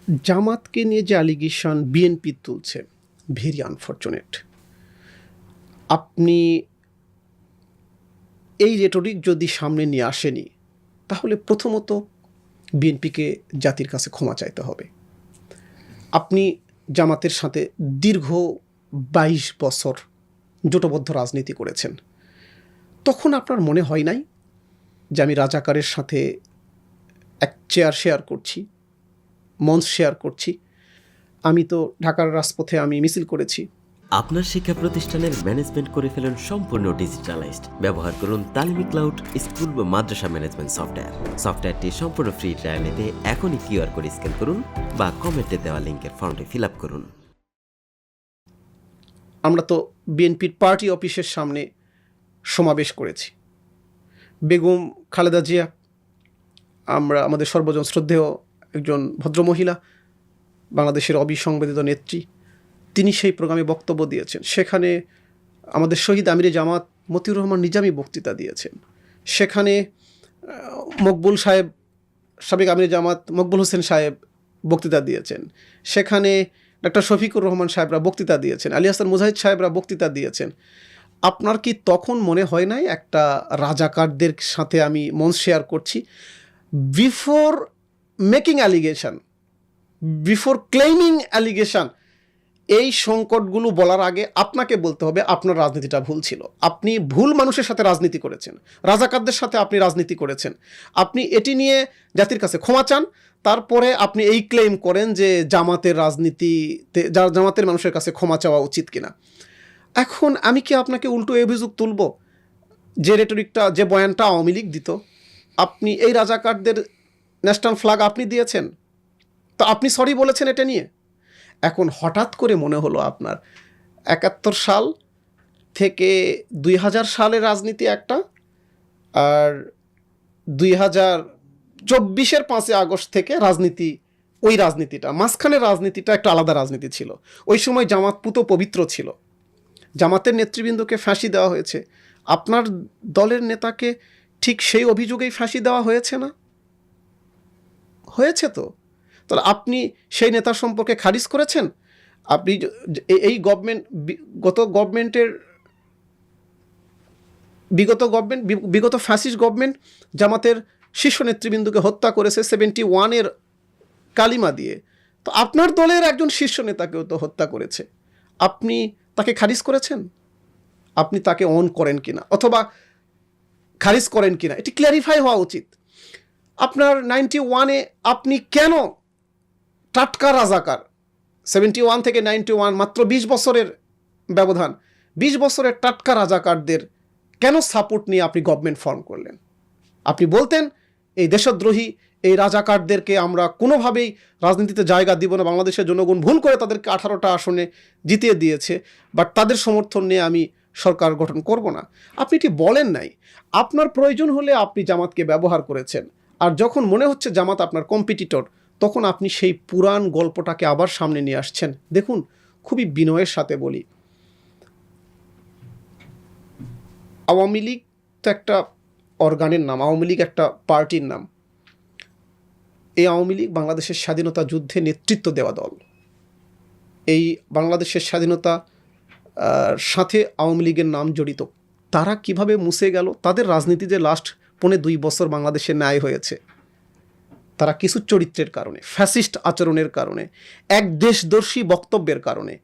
জামাতকে নিয়ে যে অ্যালিগেশন বিএনপি তুলছে, ভেরি আনফর্চুনেট। আপনি এই রেটরিক যদি সামনে নিয়ে আসেনি, তাহলে প্রথমত বিএনপিকে জাতির কাছে ক্ষমা চাইতে হবে। আপনি জামাতের সাথে দীর্ঘ ২২ বছর জোটবদ্ধ রাজনীতি করেছেন। তখন আপনার মনে হয় নাই যে আমি রাজাকারের সাথে এক চেয়ার শেয়ার করছি, মঞ্চ শেয়ার করছি? আমি তো ঢাকার রাজপথে আমি মিছিল করেছি। আপনার শিক্ষা প্রতিষ্ঠানের ম্যানেজমেন্ট করে ফেলুন সম্পূর্ণ ডিজিটালাইজড। ব্যবহার করুন তালিমি ক্লাউড স্কুল বা মাদ্রাসা ম্যানেজমেন্ট সফটওয়্যার। সফটওয়্যারটি সম্পূর্ণ ফ্রি ট্রায়াল নিতে এখনই কিউআর কোড স্ক্যান করুন বা কমেন্টে দেওয়া লিঙ্কের ফর্মটি ফিল আপ করুন। আমরা তো বিএনপির পার্টি অফিসের সামনে সমাবেশ করেছি। বেগম খালেদা জিয়া, আমাদের সর্বজন শ্রদ্ধেয় একজন ভদ্রমহিলা, বাংলাদেশের অবিসংবাদিত নেত্রী, তিনি সেই প্রোগ্রামে বক্তব্য দিয়েছেন। সেখানে আমাদের শহীদ আমিরে জামাত মতিউর রহমান নিজামী বক্তৃতা দিয়েছেন। সেখানে মকবুল সাহেব, সাবেক আমিরে জামাত মকবুল হোসেন সাহেব বক্তৃতা দিয়েছেন। সেখানে ডক্টর শফিকুর রহমান সাহেবরা বক্তৃতা দিয়েছেন। আলী হাসান মুজাহিদ সাহেবরা বক্তৃতা দিয়েছেন। আপনার কি তখন মনে হয় নাই একটা রাজাকারদের সাথে আমি মঞ্চ শেয়ার করছি? Before making allegation, before ক্লেইমিং allegation, এই সংকটগুলো বলার আগে আপনাকে বলতে হবে আপনার রাজনীতিটা ভুল ছিল। আপনি ভুল মানুষের সাথে রাজনীতি করেছেন, রাজাকারদের সাথে আপনি রাজনীতি করেছেন। আপনি এটি নিয়ে জাতির কাছে ক্ষমা চান, তারপরে আপনি এই ক্লেম করেন যে জামাতের রাজনীতিতে, জামাতের মানুষের কাছে ক্ষমা চাওয়া উচিত কিনা। এখন আমি কি আপনাকে উল্টো অভিযোগ তুলব যে রেটরিকটা, যে বয়ানটা আওয়ামী লীগ দিত? আপনি এই রাজাকারদের ন্যাশনাল ফ্ল্যাগ আপনি দিয়েছেন, তো আপনি সরি বলেছেন এটা নিয়ে। এখন হঠাৎ করে মনে হলো আপনার ৭১ সাল থেকে ২০০০ সালের রাজনীতি একটা, আর ২০২৪-এর ৫ই আগস্ট থেকে রাজনীতি, ওই রাজনীতিটা, মাঝখানের রাজনীতিটা একটা আলাদা রাজনীতি ছিল। ওই সময় জামাত পুত পবিত্র ছিল। জামাতের নেতৃবৃন্দকে ফাঁসি দেওয়া হয়েছে। আপনার দলের নেতাকে ঠিক সেই অভিযোগেই ফাঁসি দেওয়া হয়েছে না? হয়েছে তো। তাহলে আপনি সেই নেতা সম্পর্কে খারিজ করেছেন? আপনি এই গভর্নমেন্ট, বিগত ফ্যাসিস্ট গভর্নমেন্ট জামাতের শীর্ষ নেতৃবৃন্দকে হত্যা করেছে 71-এর কালিমা দিয়ে। তো আপনার দলের একজন শীর্ষ নেতাকেও তো হত্যা করেছে। আপনি তাকে খারিজ করেছেন? আপনি তাকে অন করেন কিনা অথবা খারিজ করেন কিনা এটি ক্ল্যারিফাই হওয়া উচিত। আপনার 91-এ আপনি কেন টাটকা রাজাকার, 71 থেকে 91 মাত্র 20 বছরের ব্যবধান, 20 বছরের টাটকা রাজাকারদের কেন সাপোর্ট নিয়ে আপনি গভর্নমেন্ট ফর্ম করলেন? আপনি বলতেন এই দেশদ্রোহী, এই রাজাকারদেরকে আমরা কোনোভাবেই রাজনীতিতে জায়গা দিব না, বাংলাদেশের জনগণ ভুল করে তাদেরকে 18টা আসনে জিতিয়ে দিয়েছে, বাট তাদের সমর্থন নিয়ে আমি সরকার গঠন করব না। আপনি এটি বলেন নাই। আপনার প্রয়োজন হলে আপনি জামাতকে ব্যবহার করেছেন, আর যখন মনে হচ্ছে জামাত আপনার কম্পিটিটর, তখন আপনি সেই পুরাণ গল্পটাকে আবার সামনে নিয়ে আসছেন। দেখুন, খুবই বিনয়ের সাথে বলি, আওয়ামী লীগ তো একটা অর্গানের নাম, আওয়ামী লীগ একটা পার্টির নাম। এই আওয়ামী লীগ বাংলাদেশের স্বাধীনতা যুদ্ধে নেতৃত্ব দেওয়া দল। এই বাংলাদেশের স্বাধীনতা সাথে আওয়ামী লীগের নাম জড়িত। তারা কিভাবে মুছে গেল? তাদের রাজনীতিতে লাস্ট 2.5 বছর বাংলাদেশে ন্যায় হয়েছে। তারা কিছু চরিত্রের কারণে, ফ্যাসিস্ট আচরণের কারণে, এক দেশদর্শী বক্তব্যের কারণে,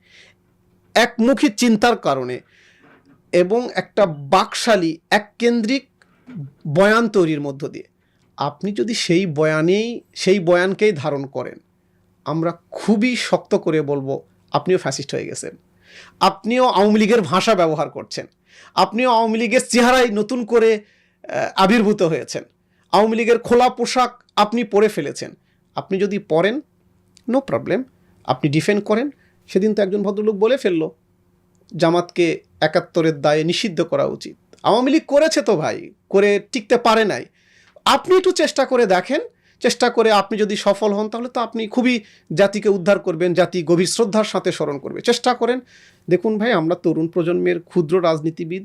একমুখী চিন্তার কারণে এবং একটা বাকশালী এককেন্দ্রিক বয়ান তৈরির মধ্য দিয়ে, আপনি যদি সেই বয়ানকেই ধারণ করেন, আমরা খুবই শক্ত করে বলবো আপনিও ফ্যাসিস্ট হয়ে গেছেন। আপনিও আওয়ামী লীগের ভাষা ব্যবহার করছেন। আপনিও আওয়ামী লীগের চেহারায় নতুন করে আবির্ভূত হয়েছেন। আওয়ামী লীগের খোলা পোশাক আপনি পরে ফেলেছেন। আপনি যদি পরেন, নো প্রবলেম, আপনি ডিফেন্ড করেন। সেদিন তো একজন ভদ্রলোক বলে ফেললো জামাতকে 71-এর দায়ে নিষিদ্ধ করা উচিত। আওয়ামী লীগ করেছে তো ভাই, করে টিকতে পারে নাই। আপনি একটু চেষ্টা করে দেখেন, চেষ্টা করে আপনি যদি সফল হন, তাহলে তো আপনি খুবই জাতিকে উদ্ধার করবেন, জাতি গভীর শ্রদ্ধার সাথে স্মরণ করবে। চেষ্টা করেন। দেখুন ভাই, আমরা তরুণ প্রজন্মের ক্ষুদ্র রাজনীতিবিদ,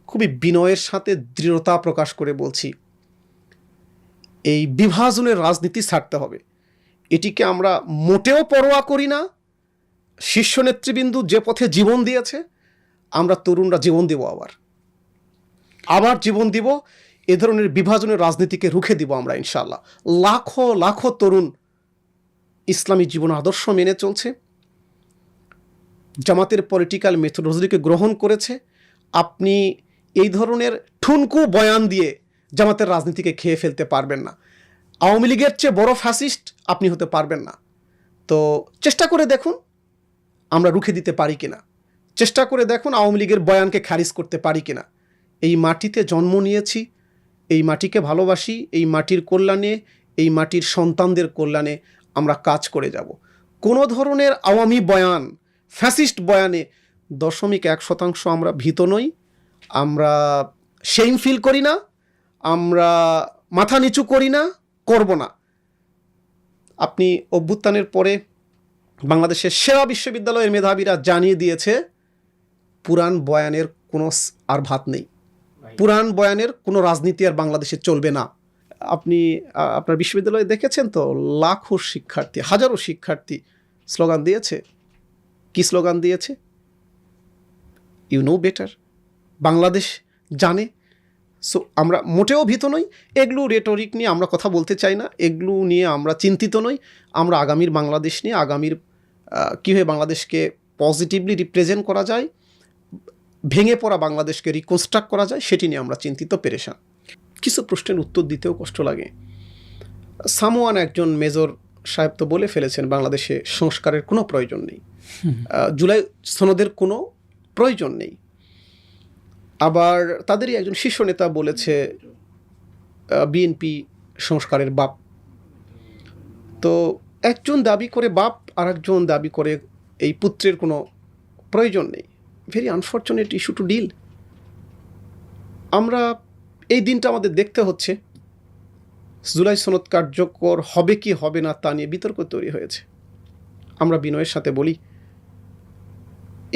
খুবই বিনয়ের সাথে দৃঢ়তা প্রকাশ করে বলছি, এই বিভাজনের রাজনীতি ছাড়তে হবে। এটিকে আমরা মোটেও পরোয়া করি না। শীর্ষ নেতৃবৃন্দ যে পথে জীবন দিয়েছে, আমরা তরুণরা জীবন দেব, আবার জীবন দিব। এ ধরনের বিভাজনের রাজনীতিকে রুখে দিব আমরা ইনশাআল্লাহ। লাখো লাখো তরুণ ইসলামী জীবন আদর্শ মেনে চলছে, জামাতের পলিটিক্যাল মেথোডলজিকে গ্রহণ করেছে। আপনি এই ধরনের ঠুনকু বয়ান দিয়ে জামাতের রাজনীতিকে খেয়ে ফেলতে পারবেন না। আওয়ামী লীগের চেয়ে বড় ফ্যাসিস্ট আপনি হতে পারবেন না। তো চেষ্টা করে দেখুন আমরা রুখে দিতে পারি কিনা, চেষ্টা করে দেখুন আওয়ামী লীগের বয়ানকে খারিজ করতে পারি কিনা। এই মাটিতে জন্ম নিয়েছি, এই মাটিকে ভালোবাসি, এই মাটির কল্যাণে, এই মাটির সন্তানদের কল্যাণে আমরা কাজ করে যাব। কোনো ধরনের আওয়ামী বয়ান, ফ্যাসিস্ট বয়ানে 0.1% আমরা ভীত নই, আমরা শেম ফিল করি না, আমরা মাথা নিচু করি না, করব না। আপনি অভ্যুত্থানের পরে বাংলাদেশের সেরা বিশ্ববিদ্যালয়ের মেধাবীরা জানিয়ে দিয়েছে পুরাণ বয়ানের কোনো আর ভাত নেই, পুরাণ বয়ানের কোনো রাজনীতি আর বাংলাদেশে চলবে না। আপনি আপনার বিশ্ববিদ্যালয়ে দেখেছেন তো, লাখো শিক্ষার্থী, হাজারো শিক্ষার্থী স্লোগান দিয়েছে। কি স্লোগান দিয়েছে? ইউ নো বেটার, বাংলাদেশ জানে। সো আমরা মোটেও ভীত নই। এগুলো রেটরিক নিয়ে আমরা কথা বলতে চাই না, এগুলো নিয়ে আমরা চিন্তিত নই। আমরা আগামীর বাংলাদেশ নিয়ে, আগামীর কীভাবে বাংলাদেশকে পজিটিভলি রিপ্রেজেন্ট করা যায়, ভেঙে পড়া বাংলাদেশকে রিকনস্ট্রাক্ট করা যায়, সেটি নিয়ে আমরা চিন্তিত, পেরেশান। কিছু প্রশ্নের উত্তর দিতেও কষ্ট লাগে। সামওয়ান একজন মেজর সাহেব তো বলে ফেলেছেন বাংলাদেশে সংস্কারের কোনো প্রয়োজন নেই, জুলাই সনদের কোনো প্রয়োজন নেই। আবার তাদেরই একজন শীর্ষ নেতা বলেছে বিএনপি সংস্কারের বাপ। তো একজন দাবি করে বাপ, আর একজন দাবি করে এই পুত্রের কোনো প্রয়োজন নেই। Very unfortunate issue to deal. আমরা এই দিনটা আমাদের দেখতে হচ্ছে, জুলাই সনদ কার্যকর হবে কি হবে না তা নিয়ে বিতর্ক তৈরি হয়েছে। আমরা বিনয়ের সাথে বলি,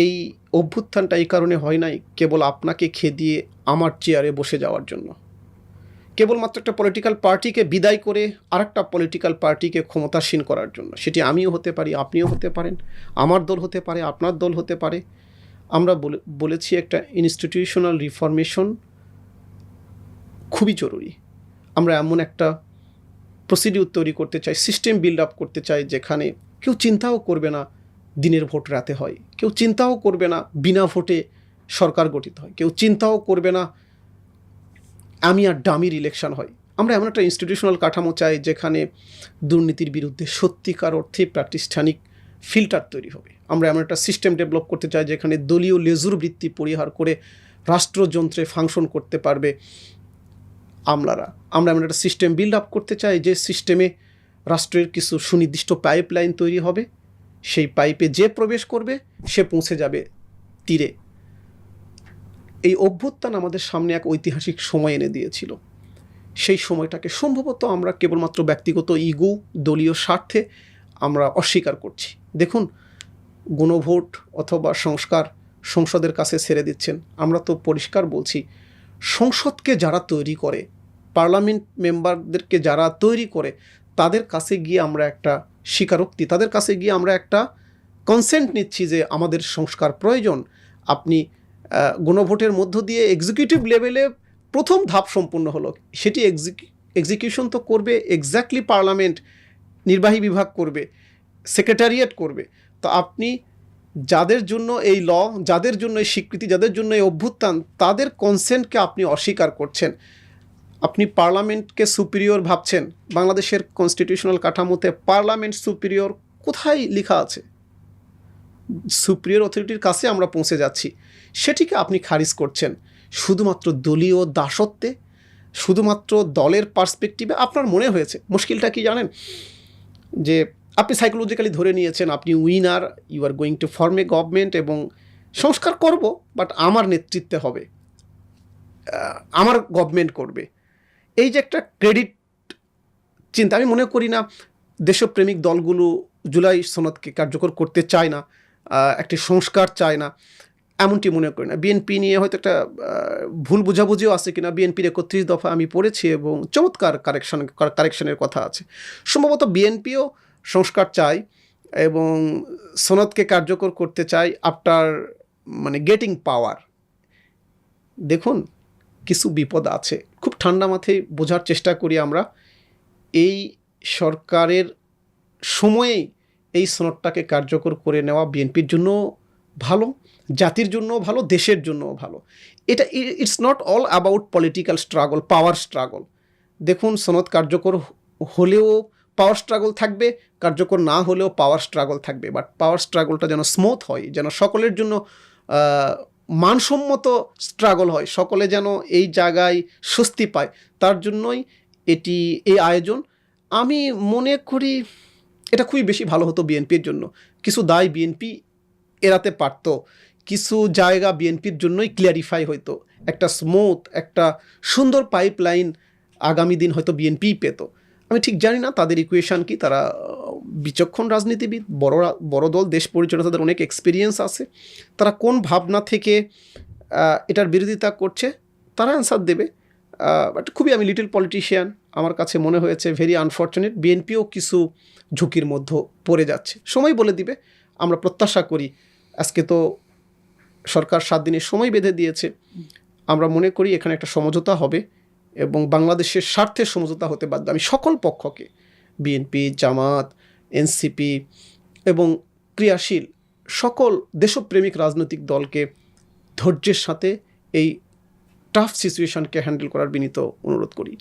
এই অভ্যুত্থানটা এই কারণে হয় নাই কেবল আপনাকে খেদিয়ে আমার চেয়ারে বসে যাওয়ার জন্য, কেবলমাত্র একটা পলিটিক্যাল পার্টিকে বিদায় করে আরেকটা পলিটিক্যাল পার্টিকে ক্ষমতাসীন করার জন্য। সেটি আমিও হতে পারি, আপনিও হতে পারেন, আমার দল হতে পারে, আপনার দল হতে পারে। আমরা বলেছি একটা ইনস্টিটিউশনাল রিফরমেশন খুবই জরুরি। আমরা এমন একটা প্রসিডিউর তৈরি করতে চাই, সিস্টেম বিল্ড আপ করতে চাই, যেখানে কেউ চিন্তাও করবে না দিনের ভোট রাতে হয়, কেউ চিন্তাও করবে না বিনা ভোটে সরকার গঠিত হয়, কেউ চিন্তাও করবে না আমি আর ডামির ইলেকশন হয়। আমরা এমন একটা ইনস্টিটিউশনাল কাঠামো চাই যেখানে দুর্নীতির বিরুদ্ধে সত্যিকার অর্থে প্রাতিষ্ঠানিক ফিল্টার তৈরি হবে। আমরা এমন একটা সিস্টেম ডেভেলপ করতে চাই যেখানে দলীয় লেজুর বৃত্তি পরিহার করে রাষ্ট্রযন্ত্রে ফাংশন করতে পারবে আমলারা। আমরা এমন একটা সিস্টেম বিল্ড আপ করতে চাই যে সিস্টেমে রাষ্ট্রের কিছু সুনির্দিষ্ট পাইপলাইন তৈরি হবে, সেই পাইপে যে প্রবেশ করবে সে পৌঁছে যাবে তীরে। এই অভ্যুত্থান আমাদের সামনে এক ঐতিহাসিক সময় এনে দিয়েছিল। সেই সময়টাকে সম্ভবত আমরা কেবলমাত্র ব্যক্তিগত ইগো, দলীয় স্বার্থে আমরা অস্বীকার করছি। দেখুন, গণভোট অথবা সংস্কার সংসদের কাছে ছেড়ে দিচ্ছেন। আমরা তো পরিষ্কার বলছি, সংসদকে যারা তৈরি করে, পার্লামেন্ট মেম্বারদেরকে যারা তৈরি করে, তাদের কাছে গিয়ে আমরা একটা স্বীকারোক্তি, তাদের কাছে গিয়ে আমরা একটা কনসেন্ট নিচ্ছি যে আমাদের সংস্কার প্রয়োজন। আপনি গণভোটের মধ্য দিয়ে এক্সিকিউটিভ লেভেলে প্রথম ধাপ সম্পূর্ণ হলো, সেটি এক্সিকিউশন তো করবে এক্স্যাক্টলি পার্লামেন্ট, নির্বাহী বিভাগ করবে, সেক্রেটারিয়েট করবে। তো আপনি যাদের জন্য এই ল, যাদের জন্য এই স্বীকৃতি, যাদের জন্য এই অভ্যুত্থান, তাদের কনসেন্টকে আপনি অস্বীকার করছেন। আপনি পার্লামেন্টকে সুপিরিয়র ভাবছেন। বাংলাদেশের কনস্টিটিউশনাল কাঠামোতে পার্লামেন্ট সুপিরিয়র কোথায় লেখা আছে? সুপিরিয়র অথরিটির কাছে আমরা পৌঁছে যাচ্ছি, সেটিকে আপনি খারিজ করছেন শুধুমাত্র দলীয় দাসত্বে, শুধুমাত্র দলের পার্সপেক্টিভে। আপনার মনে হয়েছে, মুশকিলটা কি জানেন? যে আপনি সাইকোলজিক্যালি ধরে নিয়েছেন আপনি winner, you are going to form a government এবং সংস্কার করব, বাট আমার নেতৃত্বে হবে, আমার গভর্নমেন্ট করবে। এই যে একটা ক্রেডিট চিন্তা, আমি মনে করি না দেশপ্রেমিক দলগুলো জুলাই সনদকে কার্যকর করতে চায় না, একটি সংস্কার চায় না, এমনটি মনে করি না। বিএনপি নিয়ে হয়তো একটা ভুল বোঝাবুঝিও আছে কিনা। বিএনপির 31 দফা আমি পড়েছি এবং চমৎকার কারেকশনের কথা আছে। সম্ভবত বিএনপিও সংস্কার চায় এবং সনদকে কার্যকর করতে চায় আফটার গেটিং পাওয়ার, দেখুন কিছু বিপদ আছে। খুব ঠান্ডা মাথায় বোঝার চেষ্টা করি আমরা। এই সরকারের সময়েই এই সনদটাকে কার্যকর করে নেওয়া বিএনপির জন্য ভালো, জাতির জন্য ভালো, দেশের জন্যও ভালো। এটা it's not all about political struggle, power struggle. দেখুন সনদ কার্যকর হলেও পাওয়ার স্ট্রাগল থাকবে, কার্যকর না হলেও পাওয়ার স্ট্রাগল থাকবে, বাট পাওয়ার স্ট্রাগলটা যেন স্মুথ হয়, যেন সকলের জন্য মানসম্মত স্ট্রাগল হয়, সকলে যেন এই জায়গায় স্বস্তি পায়, তার জন্যই এই আয়োজন। আমি মনে করি এটা খুবই বেশি ভালো হতো বিএনপির জন্য। কিছু দায় বিএনপি এড়াতে পারতো, কিছু জায়গা বিএনপির জন্যই ক্লিয়ারিফাই হইতো, একটা স্মুথ একটা সুন্দর পাইপলাইন আগামী দিন হয়তো বিএনপিই পেত। আমি ঠিক জানি না তাদের ইকুয়েশান কি, তারা বিচক্ষণ রাজনীতিবিদ, বড় দল, দেশ পরিচালনা, তাদের অনেক এক্সপিরিয়েন্স আছে, তারা কোন ভাবনা থেকে এটার বিরোধিতা করছে তারা অ্যান্সার দেবে। বাট খুবই আমি লিটল পলিটিশিয়ান, আমার কাছে মনে হয়েছে ভেরি আনফর্চুনেট, বিএনপিও কিছু ঝুঁকির মধ্যে পড়ে যাচ্ছে, সময় বলে দিবে। আমরা প্রত্যাশা করি, আজকে তো সরকার 7 দিনের সময় বেঁধে দিয়েছে, আমরা মনে করি এখানে একটা সমঝোতা হবে এবং বাংলাদেশের স্বার্থে সমঝোতা হতে বাধ্য। আমি সকল পক্ষকে, বিএনপি, জামাত, এনসিপি এবং ক্রিয়াশীল সকল দেশপ্রেমিক রাজনৈতিক দলকে ধৈর্যের সাথে এই টাফ সিচুয়েশনকে হ্যান্ডেল করার বিনীত অনুরোধ করি।